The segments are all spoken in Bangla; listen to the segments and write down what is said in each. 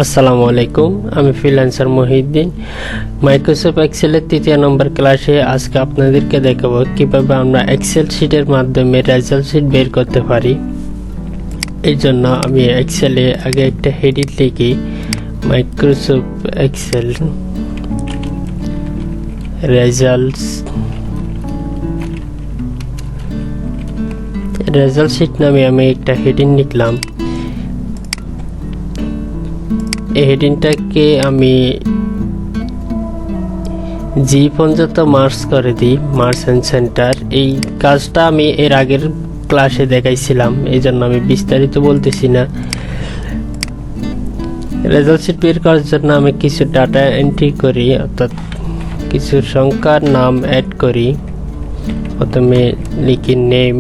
আসসালামু আলাইকুম, আমি ফ্রিল্যান্সার মহিউদ্দিন। মাইক্রোসফট এক্সেলের ৩য় নম্বর ক্লাসে আজকে আপনাদেরকে দেখাবো কিভাবে আমরা এক্সেল শিটের মাধ্যমে রেজাল্ট শিট বের করতে পারি। এর জন্য আমি এক্সেলে আগে একটা হেডিং লিখি, মাইক্রোসফট এক্সেল রেজাল্ট শিট নামে আমি একটা হেডিং লিখলাম। এই হেডিংটাকে আমি জি পর্যন্ত মার্জ করে দিই, মার্জ এন্ড সেন্টার। এই কাজটা আমি এর আগের ক্লাসে দেখাইছিলাম, এই জন্য আমি বিস্তারিত বলতেছি না। রেজাল্ট শিট বের করার জন্য আমি কিছু ডাটা এন্ট্রি করি, অর্থাৎ কিছু সংখ্যার নাম অ্যাড করি। প্রথমে লিখি নেম,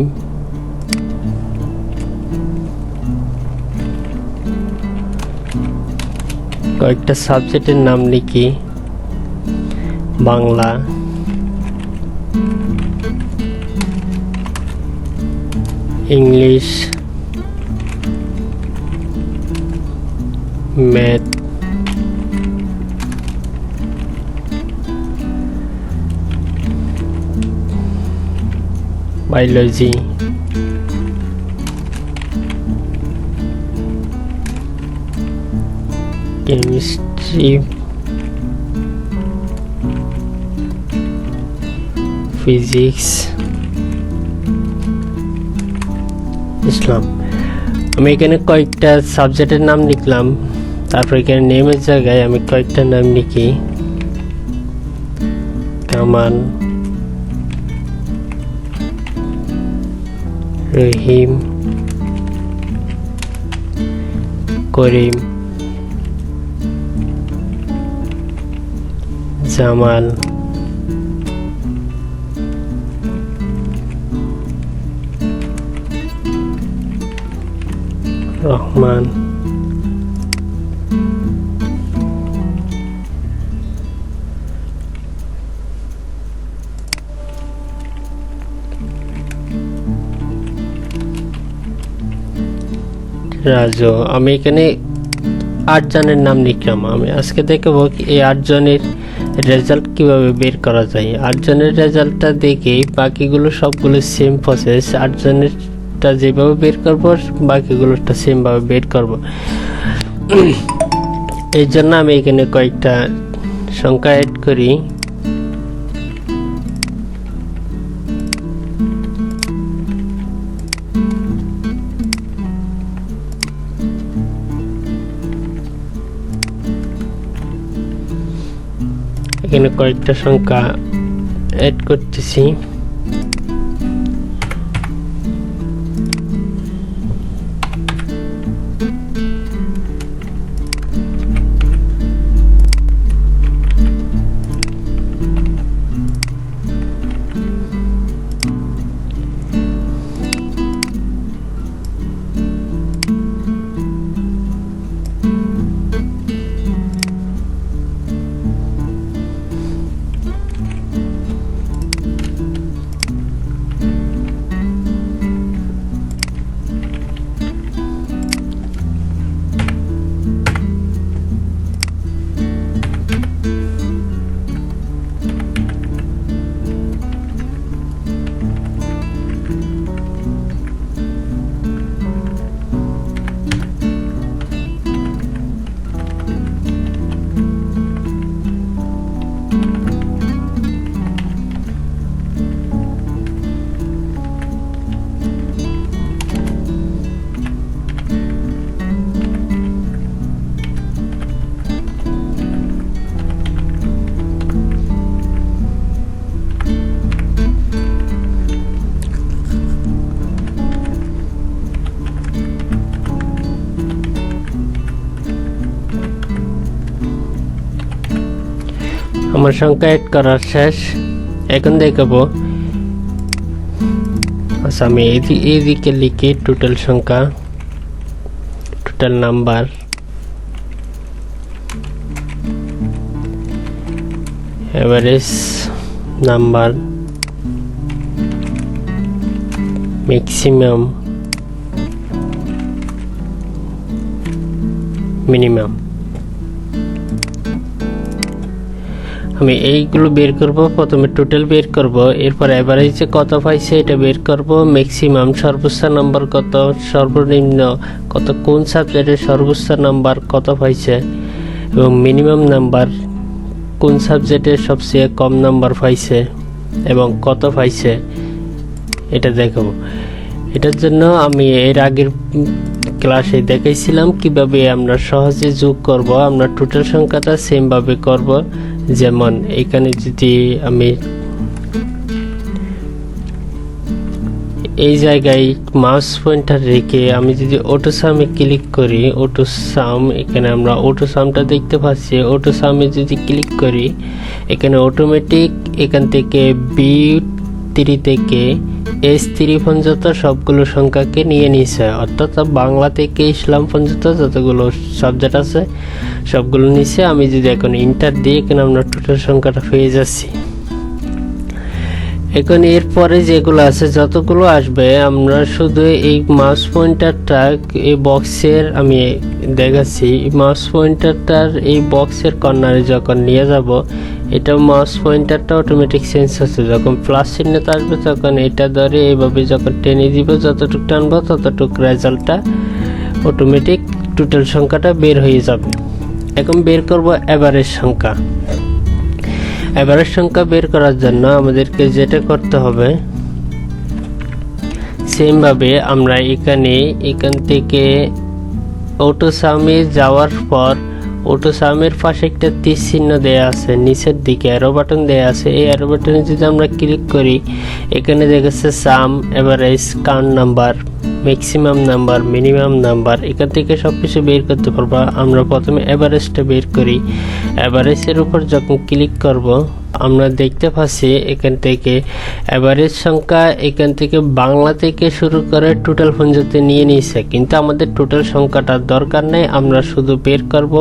কয়েকটা সাবজেক্টের নাম লিখি, Bangla, English, math, biology, chemistry, physics, ইসলাম। আমি এখানে কয়েকটা সাবজেক্টের নাম লিখলাম। তারপর এখানে নেমের জায়গায় আমি কয়েকটা নাম লিখি, কামাল, রহিম, করিম, জামাল, রহমান, রাজু। আমি এখানে 8 জনের নাম লিখলাম। আমি আজকে দেখাবো এই 8 জনের রেজাল্ট কিভাবে বের করা যায়। 8 জনের রেজাল্টটা দেখে বাকিগুলো সবগুলো সেম প্রসেস। 8 জনেরটা যেভাবে বের করব বাকিগুলোটা সেম ভাবে বের করব। এই জন্য আমি এখানে কয়েকটা সংখ্যা অ্যাড করি। এখানে কয়েকটা সংখ্যা অ্যাড করতেছি। আমার সংখ্যা অ্যাড করার শেষ। এখন দেখাবো, আচ্ছা আমি এইদিকে লিখি টোটাল সংখ্যা, total number, average number, maximum, minimum. আমি এইগুলো বের করব। প্রথমে টোটাল বের করব, এরপর এভারেজে কত পাইছে এটা বের করব, ম্যাক্সিমাম সর্বোচ্চ নাম্বার কত, সর্বনিম্ন কত, কোন সাবজেক্টের সর্বোচ্চ নাম্বার কত পাইছে, এবং মিনিমাম নাম্বার কোন সাবজেক্টে সবচেয়ে কম নাম্বার পাইছে এবং কত পাইছে এটা দেখাবো। এটার জন্য আমি এর আগের ক্লাসে দেখাইছিলাম কিভাবে আমরা সহজে যোগ করব। আমরা টোটাল সংখ্যাটা সেম ভাবে করব। যেমন এখানে যদি আমি এই জায়গায় মাউস পয়েন্টার রেখে আমি যদি অটো সামে ক্লিক করি, অটো সাম, এখানে আমরা অটো সামটা দেখতে পাচ্ছি। অটো সামে যদি ক্লিক করি, এখানে অটোমেটিক এখান থেকে B3 থেকে S3 পর্যন্ত সবগুলো সংখ্যাকে নিয়ে নিছে, অর্থাৎ বাংলা থেকে ইসলাম পর্যন্ত যতগুলো সাবজেক্ট আছে সবগুলো নিছে। আমি যদি এখন ইন্টার দিই, এখানে আমরা টোটাল সংখ্যাটা পেয়ে যাচ্ছি। এখন এরপরে যেগুলো আছে যতগুলো আসবে, আমরা শুধু এই মাউস পয়েন্টারটা এই বক্সের আমি দেখাচ্ছি, মাউস পয়েন্টারটার এই বক্সের কর্নারে যখন নিয়ে যাব, এটা মাউস পয়েন্টারটা অটোমেটিক চেঞ্জ হচ্ছে। যখন প্লাস চিহ্নটা আসবে তখন এটা ধরে এইভাবে যখন টেনে দিব, যতটুকু টানবো ততটুকু রেজাল্টটা অটোমেটিক টোটাল সংখ্যাটা বের হয়ে যাবে। এখন বের করব এভারেজ সংখ্যা। এভারেজ সংখ্যা বের করার জন্য আমাদেরকে যেটা করতে হবে, সেম ভাবে আমরা এখান থেকে অটো সামে যাওয়ার পর অটো সামের পাশে একটা তীর চিহ্ন দেয়া আছে, নিচের দিকে অ্যারো বাটন দেয়া আছে। এই অ্যারো বাটনে যদি আমরা ক্লিক করি, এখানে দেখাচ্ছে sum, average, count number, maximum number, minimum number, এখান থেকে সবকিছু বের করতে পারবো। আমরা প্রথমে এভারেজটা বের করি। এভারেজের উপর যখন ক্লিক করব, আমরা দেখতে পাচ্ছি এখান থেকে এভারেজ সংখ্যা এখান থেকে বাংলা থেকে শুরু করে টোটাল পর্যন্ত নিয়ে নিয়েছে, কিন্তু আমাদের টোটাল সংখ্যাটার দরকার নেই। আমরা শুধু বের করব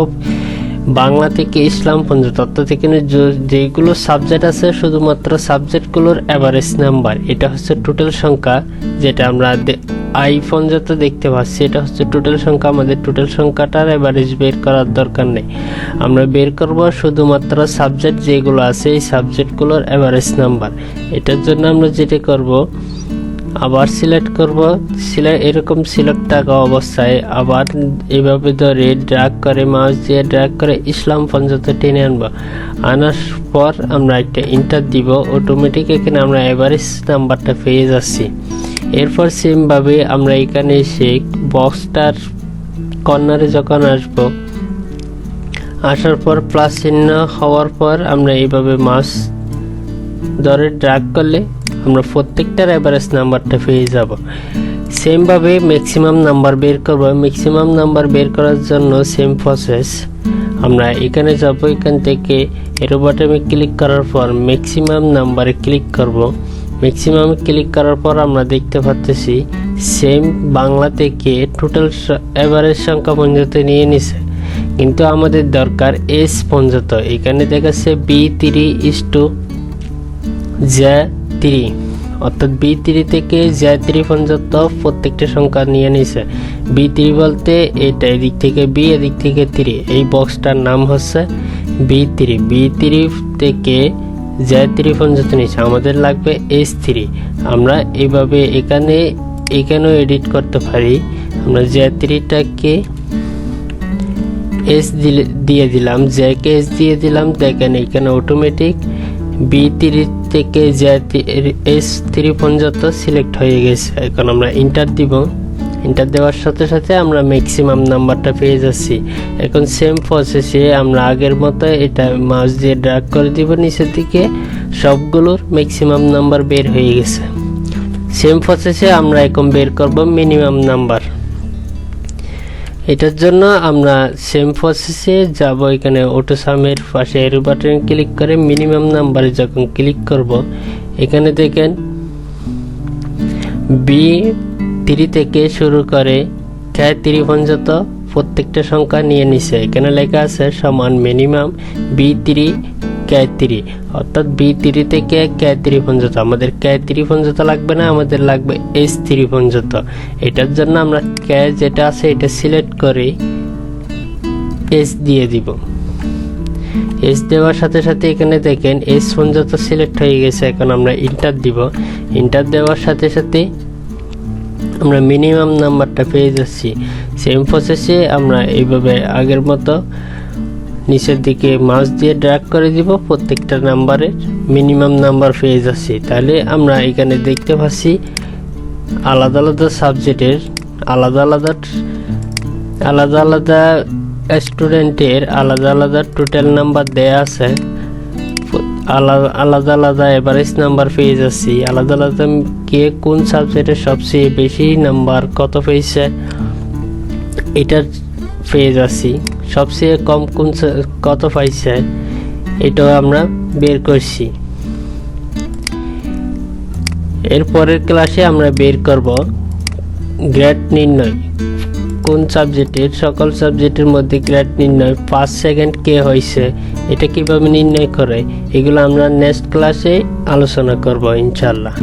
বাংলা থেকে ইসলাম পর্যন্ত, অর্থাৎ এখানে যেগুলো সাবজেক্ট আছে শুধুমাত্র সাবজেক্টগুলোর এভারেজ নাম্বার। এটা হচ্ছে টোটাল সংখ্যা, যেটা আমরা আই পর্যন্ত দেখতে পাচ্ছি, এটা হচ্ছে টোটাল সংখ্যা। আমাদের টোটাল সংখ্যাটার এভারেজ বের করার দরকার নেই। আমরা বের করব শুধুমাত্র সাবজেক্ট যেগুলো আছে এই সাবজেক্টগুলোর এভারেজ নাম্বার। এটার জন্য আমরা যেটা করব, আবার সিলেক্ট করব, এরকম সিলেক্ট থাকা অবস্থায় আবার এভাবে ধরে ড্র্যাগ করে, মাউস দিয়ে ড্র্যাগ করে ইসলাম পর্যন্ত টেনে আনবো। আনার পর আমরা একটা ইন্টার দিব, অটোমেটিক এখানে আমরা এভারেজ নাম্বারটা পেয়ে যাচ্ছি। এরপর সেম ভাবে আমরা এখানে এসে বক্সটার কর্নারে যখন আসব, আসার পর প্লাস চিহ্ন হওয়ার পর আমরা এইভাবে মাউস ধরে ড্র্যাগ করলে আমরা প্রত্যেকটার এভারেজ নাম্বারটা পেয়ে যাব। সেম ভাবে ম্যাক্সিমাম নাম্বার বের করব। ম্যাক্সিমাম নাম্বার বের করার জন্য সেম প্রসেস, আমরা এখানে যাব, এখান থেকে এরো বাটনে ক্লিক করার পর ম্যাক্সিমাম নাম্বারে ক্লিক করব। ম্যাক্সিমামে ক্লিক করার পর আমরা দেখতে পাচ্ছি সেম বাংলা থেকে টোটাল এভারেজ সংখ্যা পর্যন্ত নিয়ে নিছে, কিন্তু আমাদের দরকার এস পর্যন্ত। এখানে দেখাচ্ছে B3:J3, অর্থাৎ B3 থেকে J3 পর্যন্ত প্রত্যেকটা সংখ্যা নিয়ে নিছে। B3 বলতে এটা, এদিক থেকে B, এদিক থেকে 3, এই বক্সটার নাম হচ্ছে B3। B3 থেকে J3 পর্যন্ত নিচ্ছে, আমাদের লাগবে S3। আমরা এইভাবে এখানেও এডিট করতে পারি। আমরা J3টাকে S দিয়ে দিলাম, J-কে S দিয়ে দিলাম। দেখেন এখানে অটোমেটিক B3 থেকে S3 পর্যন্ত সিলেক্ট হয়ে গেছে। এখন আমরা ইন্টার দিব, ইন্টার দেওয়ার সাথে সাথে আমরা ম্যাক্সিমাম নাম্বারটা পেয়ে যাচ্ছি। এখন সেম প্রসেসে আমরা আগের মতো এটা মাউস দিয়ে ড্র্যাগ করে দিব নিচের দিকে, সবগুলোর ম্যাক্সিমাম নাম্বার বের হয়ে গেছে। সেম প্রসেসে আমরা এখন বের করব মিনিমাম নাম্বার। এটার জন্য আমরা সেম প্রসেসে যাব, এখানে অটো সামের পাশে এরো বাটনে ক্লিক করে মিনিমাম নাম্বারে যখন ক্লিক করব, এখানে দেখেন B3 থেকে শুরু করে K3 পর্যন্ত প্রত্যেকটা সংখ্যা নিয়ে নিছে। এখানে লেখা আছে সমান মিনিমাম B3 K3, অর্থাৎ B3 থেকে K3 পর্যন্ত। আমাদের K3 পর্যন্ত লাগবে না, আমাদের লাগবে S3 পর্যন্ত। এটার জন্য আমরা K যেটা আছে এটা সিলেক্ট করে S দিয়ে দিব। এস দেওয়ার সাথে সাথে এখানে দেখেন এস পর্যন্ত সিলেক্ট হয়ে গেছে। এখন আমরা ইন্টার দিব। ইন্টার দেওয়ার সাথে সাথে আমরা মিনিমাম নাম্বারটা পেয়ে যাচ্ছি। সেম প্রসেসে আমরা এইভাবে আগের মতো নিচের দিকে মাউস দিয়ে ড্র্যাগ করে দিব, প্রত্যেকটা নাম্বারের মিনিমাম নাম্বার পেয়ে যাচ্ছি। তাহলে আমরা এখানে দেখতে পাচ্ছি আলাদা আলাদা সাবজেক্টের আলাদা আলাদা স্টুডেন্টের আলাদা আলাদা টোটাল নাম্বার দেয়া আছে, আলাদা আলাদা এভারেজ নাম্বার পেয়ে যাচ্ছি, আলাদা আলাদা কে কোন সাবজেক্টে সবচেয়ে বেশি নাম্বার কত পেয়েছে এটা পেয়ে যাচ্ছি, সবচেয়ে কম কোন কত পাইছে এটাও আমরা বের করছি। এরপরের ক্লাসে আমরা বের করব গ্রেড নির্ণয়, কোন সাবজেক্টের সকল সাবজেক্টের মধ্যে গ্রেড নির্ণয় ফার্স্ট সেকেন্ড কে হয়েছে এটা কিভাবে নির্ণয় করে, এগুলো আমরা নেক্সট ক্লাসে আলোচনা করব ইনশাআল্লাহ।